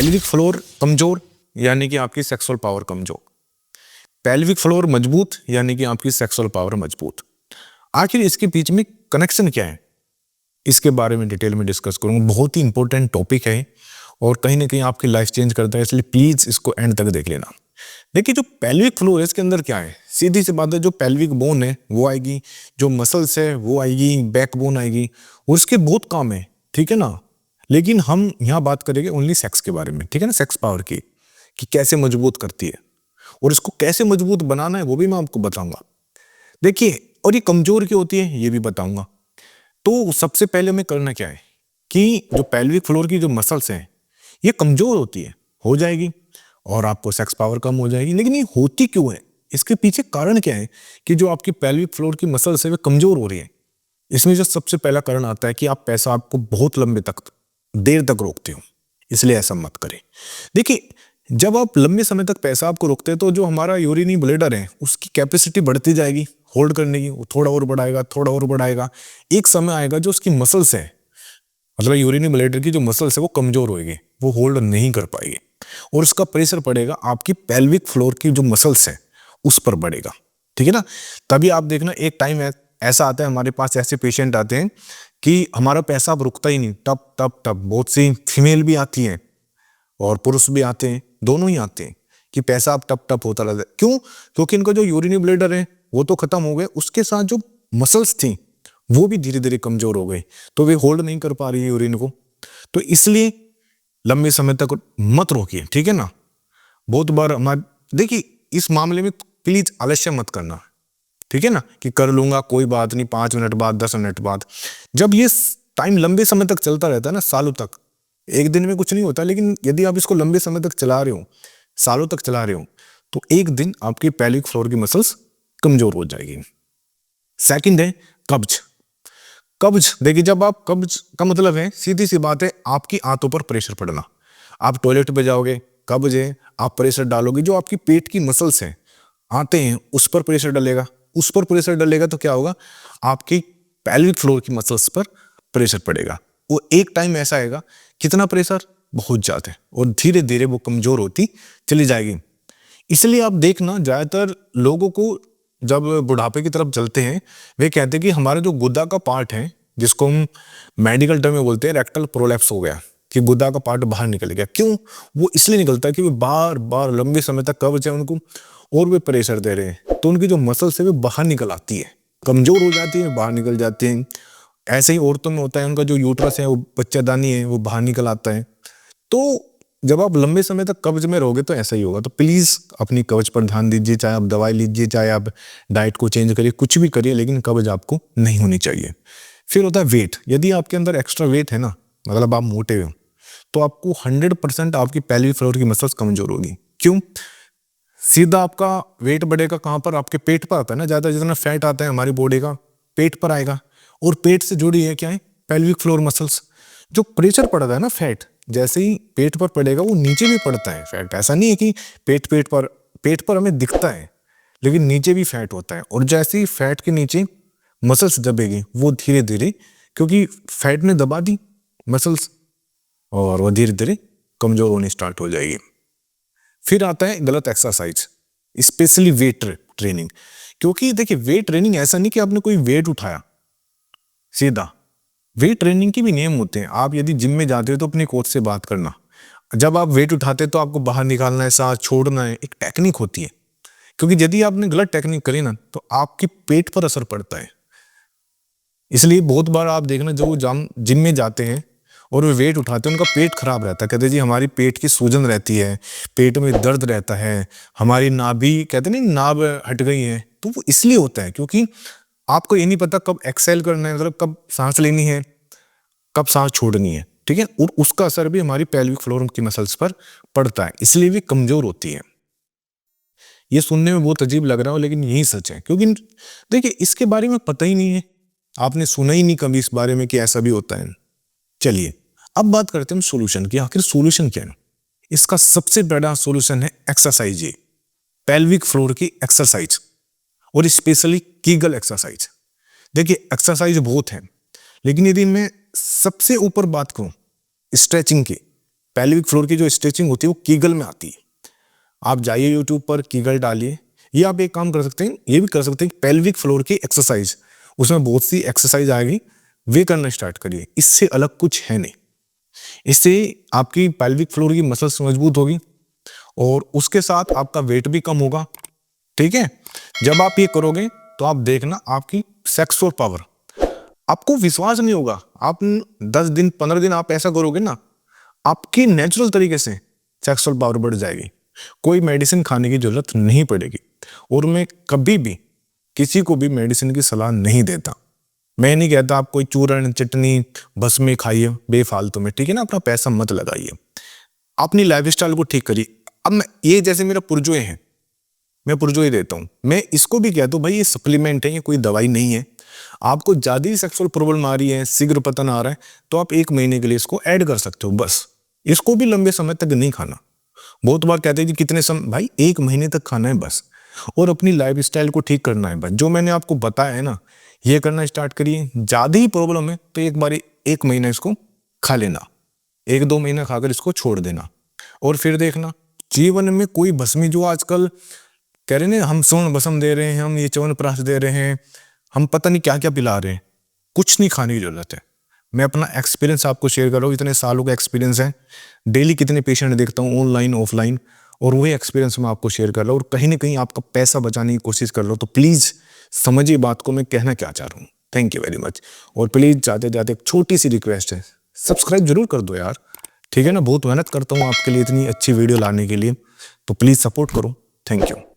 Pelvic floor कमजोर यानी कि आपकी सेक्सुअल पावर कमजोर, पेल्विक फ्लोर मजबूत यानी कि आपकी सेक्सुअल पावर मजबूत। आखिर इसके बीच में कनेक्शन क्या है, इसके बारे में डिटेल में डिस्कस करूंगा। बहुत ही इंपॉर्टेंट टॉपिक है और कहीं ना कहीं आपकी लाइफ चेंज करता है, इसलिए प्लीज इसको एंड तक देख लेना। देखिए जो पेल्विक फ्लोर है इसके अंदर क्या है, सीधी सी बात है, जो पेल्विक बोन है वो आएगी, जो मसल्स है वो आएगी, बैक बोन आएगी और इसके बहुत काम है, ठीक है ना। लेकिन हम यहाँ बात करेंगे ओनली सेक्स के बारे में, ठीक है ना, सेक्स पावर की, कि कैसे मजबूत करती है और इसको कैसे मजबूत बनाना है वो भी मैं आपको बताऊंगा। देखिए, और ये कमजोर क्यों होती है ये भी बताऊंगा। तो सबसे पहले हमें करना क्या है कि जो पेल्विक फ्लोर की जो मसल्स हैं ये कमजोर होती है, हो जाएगी और आपको सेक्स पावर कम हो जाएगी। लेकिन ये होती क्यों है, इसके पीछे कारण क्या है कि जो आपकी पेल्विक फ्लोर की मसल्स है वे कमजोर हो रही है। इसमें जो सबसे पहला कारण आता है कि आप पैसा आपको बहुत लंबे तक देर तक रोकते हो, इसलिए ऐसा मत करें। देखिए, जब आप लंबे समय तक पैसा आपको रोकते हैं तो जो हमारा यूरिनी ब्लैडर है उसकी कैपेसिटी बढ़ती जाएगी होल्ड करने की, वो थोड़ा और बढ़ाएगा, थोड़ा और बढ़ाएगा। एक समय आएगा जो उसकी मसल्स है, मतलब यूरिनी ब्लैडर की जो मसल्स है वो कमजोर होएगी, वो होल्ड नहीं कर पाएगी और उसका प्रेशर पड़ेगा आपकी पेल्विक फ्लोर की जो मसल्स है उस पर बढ़ेगा, ठीक है ना। तभी आप देखना एक टाइम ऐसा आता है, हमारे पास ऐसे पेशेंट आते हैं कि हमारा पैसा अब रुकता ही नहीं, टप टप टप। बहुत सी फीमेल भी आती हैं और पुरुष भी आते हैं, दोनों ही आते हैं कि पैसा अब टप टप होता रहता है। क्यों? क्योंकि इनका जो यूरिनी ब्लैडर है वो तो खत्म हो गए, उसके साथ जो मसल्स थी वो भी धीरे धीरे कमजोर हो गई, तो वे होल्ड नहीं कर पा रही है यूरिन को। तो इसलिए लंबे समय तक मत रोकिए, ठीक है ना। बहुत बार हमारे, देखिए इस मामले में प्लीज आलस्य मत करना, ठीक है ना, कि कर लूंगा कोई बात नहीं, 5 मिनट बाद, 10 मिनट बाद। जब ये टाइम लंबे समय तक चलता रहता है ना, सालों तक, एक दिन में कुछ नहीं होता, लेकिन यदि आप इसको लंबे समय तक चला रहे हो, सालों तक चला रहे हो, तो एक दिन आपकी पेल्विक फ्लोर की मसल्स कमजोर हो जाएगी। सेकंड है कब्ज। कब्ज, देखिए जब आप, कब्ज का मतलब है सीधी सी बात है आपकी आंतों पर प्रेशर पड़ना। आप टॉयलेट पे जाओगे, कब्ज है, आप प्रेशर डालोगे, जो आपकी पेट की मसल्स हैं, आते हैं, उस पर प्रेशर डलेगा। उस पर प्रेशर डलेगा तो क्या होगा, आपकी पेल्विक फ्लोर की मसल्स पर प्रेशर पड़ेगा। वो एक टाइम ऐसा आएगा, कितना प्रेशर, बहुत ज्यादा, और धीरे धीरे वो कमजोर होती चली जाएगी। इसलिए आप देखना, ज्यादातर लोगों को जब बुढ़ापे की तरफ चलते हैं वे कहते हैं कि हमारा जो गुदा का पार्ट है, जिसको हम मेडिकल टर्म में बोलते हैं रेक्टल प्रोलैप्स हो गया, कि गुदा का पार्ट बाहर निकल गया। क्यों? वो इसलिए निकलता है कि वे बार बार लंबे समय तक कब्ज है उनको और वे प्रेशर दे रहे हैं, तो उनकी जो मसल्स है वो बाहर निकल आती है, कमजोर हो जाती है, बाहर निकल जाती हैं। ऐसे ही औरतों में होता है, उनका जो यूट्रस है वो बच्चादानी है वो बाहर निकल आता है। तो जब आप लंबे समय तक कब्ज में रहोगे तो ऐसा ही होगा। तो प्लीज अपनी कब्ज पर ध्यान दीजिए, चाहे आप दवाई लीजिए, चाहे आप डाइट को चेंज करिए, कुछ भी करिए, लेकिन कब्ज आपको नहीं होनी चाहिए। फिर होता है वेट। यदि आपके अंदर एक्स्ट्रा वेट है ना, मतलब आप मोटे हो, तो आपको 100% आपकी पेल्विक फ्लोर की मसल्स कमजोर होगी। क्यों? सीधा आपका वेट बढ़ेगा कहाँ पर, आपके पेट पर आता है ना, ज्यादा जितना फैट आता है हमारी बॉडी का पेट पर आएगा, और पेट से जुड़ी है क्या है, पेल्विक फ्लोर मसल्स। जो प्रेशर पड़ता है ना फैट, जैसे ही पेट पर पड़ेगा वो नीचे भी पड़ता है फैट। ऐसा नहीं है कि पेट पर हमें दिखता है, लेकिन नीचे भी फैट होता है, और जैसे ही फैट के नीचे मसल्स दबेगी वो धीरे धीरे, क्योंकि फैट ने दबा दी मसल्स, और वो धीरे धीरे कमजोर होनी स्टार्ट हो जाएगी। फिर आता है गलत एक्सरसाइज, स्पेशली वेट ट्रेनिंग। क्योंकि देखिए वेट ट्रेनिंग ऐसा नहीं कि आपने कोई वेट उठाया सीधा, वेट ट्रेनिंग के भी नियम होते हैं। आप यदि जिम में जाते हो तो अपने कोच से बात करना। जब आप वेट उठाते तो आपको बाहर निकालना है, सांस छोड़ना है, एक टेक्निक होती है। क्योंकि यदि आपने गलत टेक्निक करी ना तो आपके पेट पर असर पड़ता है। इसलिए बहुत बार आप देखना, जो जिम में जाते हैं और वे वेट उठाते हैं, उनका पेट खराब रहता है। कहते जी हमारी पेट की सूजन रहती है, पेट में दर्द रहता है, हमारी नाभि, कहते नहीं नाभ हट गई है। तो वो इसलिए होता है क्योंकि आपको ये नहीं पता कब एक्सेल करना है, मतलब कब सांस लेनी है, कब सांस छोड़नी है, ठीक है। और उसका असर भी हमारी पेल्विक फ्लोर की मसल्स पर पड़ता है, इसलिए भी कमजोर होती है। ये सुनने में बहुत अजीब लग रहा हो, लेकिन यही सच है। क्योंकि देखिए इसके बारे में पता ही नहीं है, आपने सुना ही नहीं कभी इस बारे में कि ऐसा भी होता है। चलिए अब बात करते हैं सोल्यूशन की। आखिर सोल्यूशन क्या है? इसका सबसे बड़ा सोल्यूशन है एक्सरसाइज, ये पेल्विक फ्लोर की एक्सरसाइज, और स्पेशली कीगल एक्सरसाइज। देखिए एक्सरसाइज बहुत है, लेकिन यदि मैं सबसे ऊपर बात करूं स्ट्रेचिंग की, पेल्विक फ्लोर की जो स्ट्रेचिंग होती है वो कीगल में आती है। आप जाइए यूट्यूब पर, कीगल डालिए, ये आप एक काम कर सकते हैं, ये भी कर सकते हैं पेल्विक फ्लोर की एक्सरसाइज, उसमें बहुत सी एक्सरसाइज आएगी, वे करना स्टार्ट करिए। इससे अलग कुछ है नहीं। इससे आपकी पेल्विक फ्लोर की मसल्स मजबूत होगी और उसके साथ आपका वेट भी कम होगा। ठीक है, जब आप ये करोगे तो आप देखना आपकी सेक्सुअल पावर, आपको विश्वास नहीं होगा, आप 10 दिन 15 दिन आप ऐसा करोगे ना, आपकी नेचुरल तरीके से सेक्सुअल पावर बढ़ जाएगी, कोई मेडिसिन खाने की जरूरत नहीं पड़ेगी। और मैं कभी भी किसी को भी मेडिसिन की सलाह नहीं देता। मैं नहीं कहता आप कोई चूर्ण चटनी बस में खाइए बेफालतू में, ठीक है ना, अपना पैसा मत लगाइए, अपनी लाइफस्टाइल को ठीक करिए। अब मैं ये जैसे मेरा पुरजोए है, मैं पुरजोए देता हूँ, मैं इसको भी कहता हूँ भाई ये सप्लीमेंट है, ये कोई दवाई नहीं है। आपको ज्यादा ही सेक्सुअल प्रॉब्लम आ रही है, शीघ्र पतन आ रहा है, तो आप 1 महीने के लिए इसको ऐड कर सकते हो बस। इसको भी लंबे समय तक नहीं खाना। बहुत बार कहते हैं कि कितने समय, भाई 1 महीने तक खाना है बस, और अपनी लाइफस्टाइल को ठीक करना है बस। जो मैंने आपको बताया है ना, ये करना स्टार्ट करिए। ज्यादा ही प्रॉब्लम है तो एक बार 1 महीना इसको खा लेना, 1-2 महीना खाकर इसको छोड़ देना, और फिर देखना जीवन में कोई भस्मी, जो आजकल कह रहे हैं हम स्वर्ण भस्म दे रहे हैं, हम ये च्यवनप्राश दे रहे हैं, हम पता नहीं क्या क्या पिला रहे हैं, कुछ नहीं खाने की जरूरत है। मैं अपना एक्सपीरियंस आपको शेयर कर रहा हूँ, इतने सालों का एक्सपीरियंस है, डेली कितने पेशेंट देखता हूँ ऑनलाइन ऑफलाइन, और वही एक्सपीरियंस मैं आपको शेयर कर रहा हूँ। और कहीं ना कहीं आपका पैसा बचाने की कोशिश कर रहा हूँ, तो प्लीज़ समझिए बात को मैं कहना क्या चाह रहा हूँ। Thank you very much. और प्लीज़ जाते जाते एक छोटी सी रिक्वेस्ट है, सब्सक्राइब जरूर कर दो यार, ठीक है ना, बहुत मेहनत करता हूँ आपके लिए इतनी अच्छी वीडियो लाने के लिए, तो प्लीज़ सपोर्ट करो। Thank you.